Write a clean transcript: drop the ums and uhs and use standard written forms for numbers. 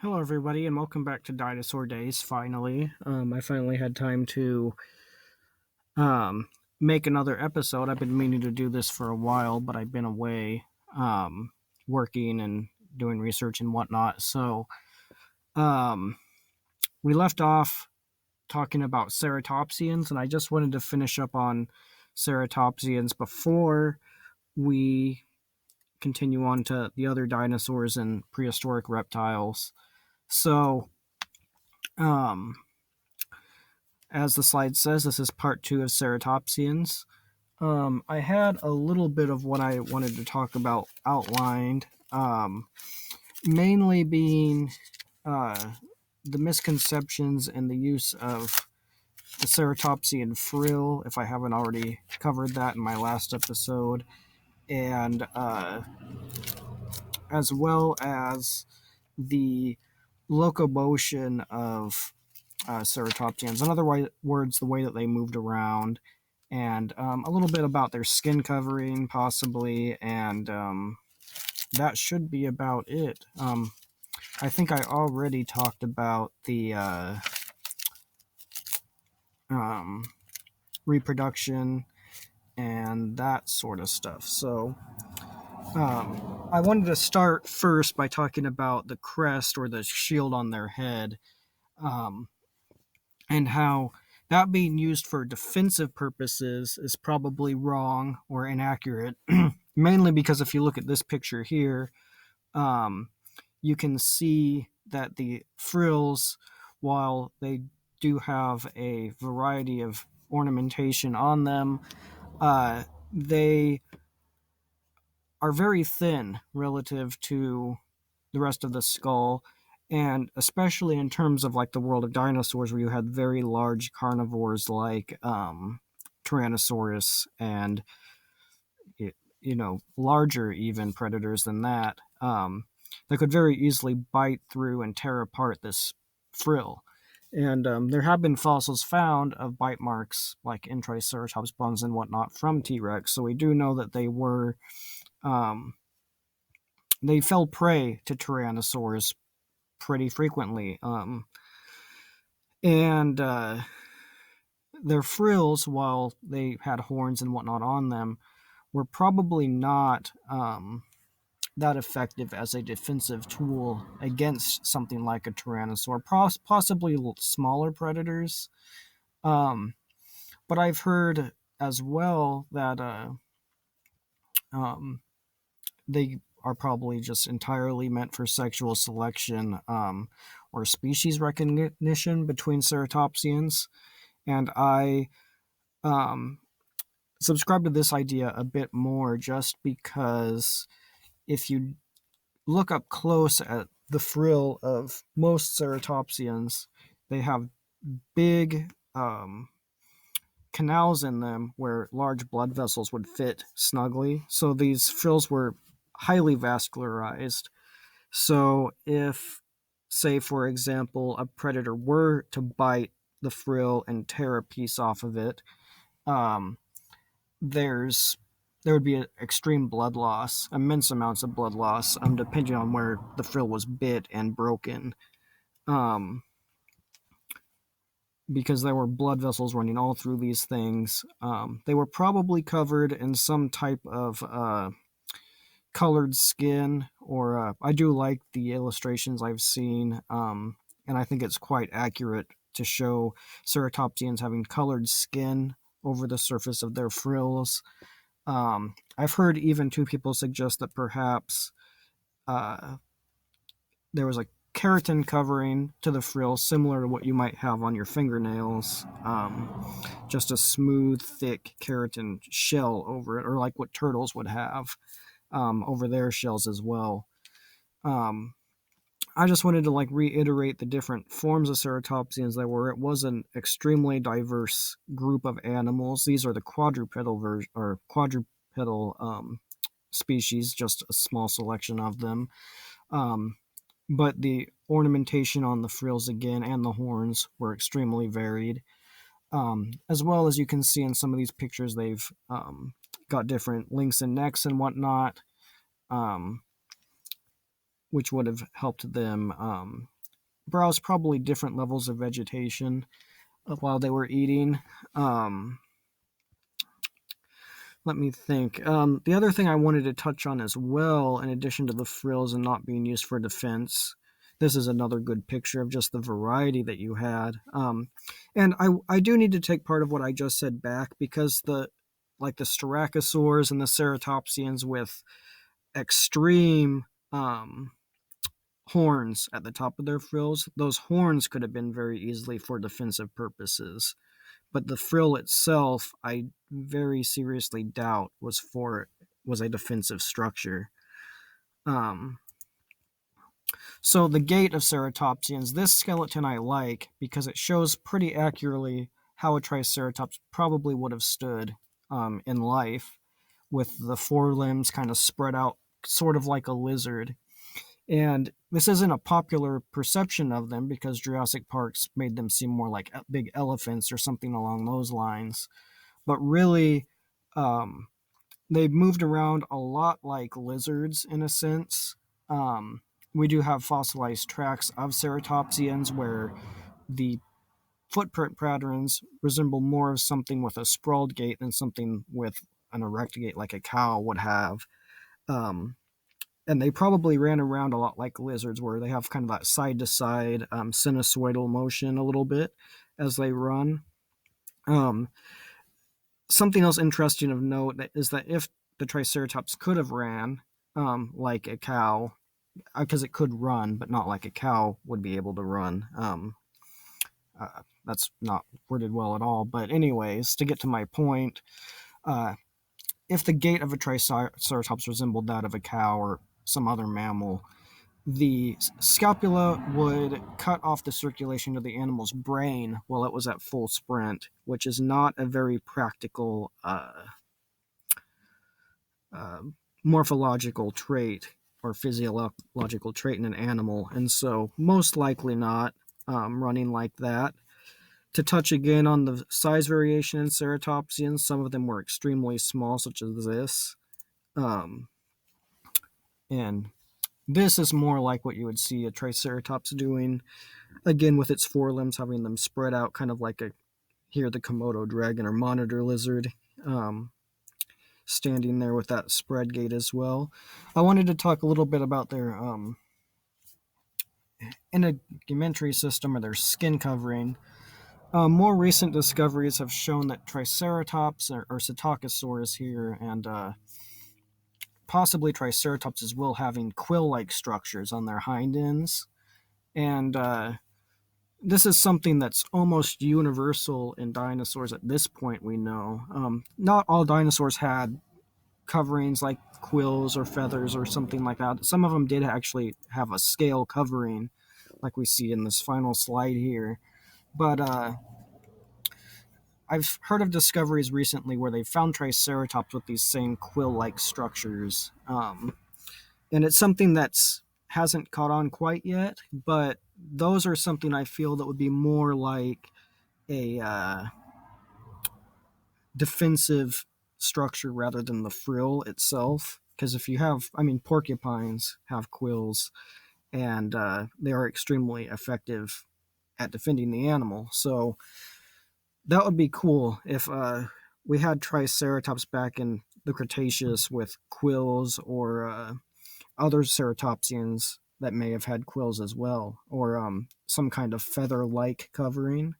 Hello, everybody, and welcome back to Dinosaur Days. Finally, I finally had time to um, make another episode. I've been meaning to do this for a while, but I've been away working and doing research and whatnot. So um, we left off talking about ceratopsians, and I just wanted to finish up on ceratopsians before we continue on to the other dinosaurs and prehistoric reptiles. So, um, as the slide says, this is part two of Ceratopsians. I had a little bit of what I wanted to talk about outlined, mainly being uh, the misconceptions and the use of the Ceratopsian frill, if I haven't already covered that in my last episode, and as well as the locomotion of ceratopsians. In other words, the way that they moved around, and a little bit about their skin covering, possibly, and that should be about it. I think I already talked about the um, reproduction and that sort of stuff. So I wanted to start first by talking about the crest or the shield on their head. Um, and how that being used for defensive purposes is probably wrong or inaccurate. Mainly because if you look at this picture here, um, you can see that the frills, while they do have a variety of ornamentation on them, they are very thin relative to the rest of the skull, and especially in terms of like the world of dinosaurs where you had very large carnivores like Tyrannosaurus and larger even predators than that, that could very easily bite through and tear apart this frill. And there have been fossils found of bite marks like in Triceratops bones and whatnot from T-Rex, so we do know that um, they fell prey to Tyrannosaurs pretty frequently. And their frills, while they had horns and whatnot on them, were probably not that effective as a defensive tool against something like a tyrannosaur, possibly smaller predators. Um, but I've heard as well that um, they are probably just entirely meant for sexual selection or species recognition between ceratopsians. And I um, subscribe to this idea a bit more just because if you look up close at the frill of most ceratopsians, they have big canals in them where large blood vessels would fit snugly. So these frills were highly vascularized. So if, say, for example, a predator were to bite the frill and tear a piece off of it, um, there's there would be extreme blood loss, immense amounts of blood loss, depending on where the frill was bit and broken, um, because there were blood vessels running all through these things. They were probably covered in some type of colored skin, or I do like the illustrations I've seen, and I think it's quite accurate to show ceratopsians having colored skin over the surface of their frills. I've heard even two people suggest that perhaps uh, there was a keratin covering to the frill, similar to what you might have on your fingernails, just a smooth, thick keratin shell over it, or like what turtles would have over their shells as well. Um, I just wanted to like reiterate the different forms of ceratopsians there were. It was an extremely diverse group of animals. These are the quadrupedal version or quadrupedal species, just a small selection of them. But the ornamentation on the frills again and the horns were extremely varied. As well as you can see in some of these pictures, they've got different links and necks and whatnot. Which would have helped them browse probably different levels of vegetation while they were eating. Um, Let me think. The other thing I wanted to touch on as well, in addition to the frills and not being used for defense, this is another good picture of just the variety that you had. And I do need to take part of what I just said back, because the Styracosaurs and the Ceratopsians with extreme um, horns at the top of their frills, those horns could have been very easily for defensive purposes, but the frill itself, I very seriously doubt was a defensive structure. Um, so the gait of ceratopsians, this skeleton I like because it shows pretty accurately how a triceratops probably would have stood in life, with the forelimbs kind of spread out, sort of like a lizard. And this isn't a popular perception of them because Jurassic Park's made them seem more like big elephants or something along those lines. But really, um, they moved around a lot like lizards in a sense. Um, we do have fossilized tracks of ceratopsians where the footprint patterns resemble more of something with a sprawled gait than something with an erect gait like a cow would have. Um, and they probably ran around a lot like lizards, where they have kind of that side to side sinusoidal motion a little bit as they run. Um, Something else interesting of note is that if the Triceratops could have ran like a cow, because it could run, but not like a cow would be able to run. That's not worded well at all. But anyways, to get to my point, uh, if the gait of a Triceratops resembled that of a cow or some other mammal, the scapula would cut off the circulation to the animal's brain while it was at full sprint, which is not a very practical uh, morphological trait or physiological trait in an animal. And so, most likely not running like that. To touch again on the size variation in ceratopsians, some of them were extremely small, such as this. Um, and this is more like what you would see a Triceratops doing, again with its forelimbs having them spread out, kind of like the Komodo dragon or monitor lizard, standing there with that spread gait as well. I wanted to talk a little bit about their integumentary system, or their skin covering. More recent discoveries have shown that Triceratops or Psittacosaurus here, and possibly Triceratops as well, having quill-like structures on their hind ends. And this is something that's almost universal in dinosaurs at this point, we know. Not all dinosaurs had coverings like quills or feathers or something like that. Some of them did actually have a scale covering, like we see in this final slide here. But I've heard of discoveries recently where they found Triceratops with these same quill-like structures, and it's something that's hasn't caught on quite yet. But those are something I feel that would be more like a defensive structure rather than the frill itself. Because if you have, I mean, porcupines have quills, and they are extremely effective at defending the animal. So that would be cool if we had Triceratops back in the Cretaceous with quills, or other ceratopsians that may have had quills as well, or some kind of feather-like covering.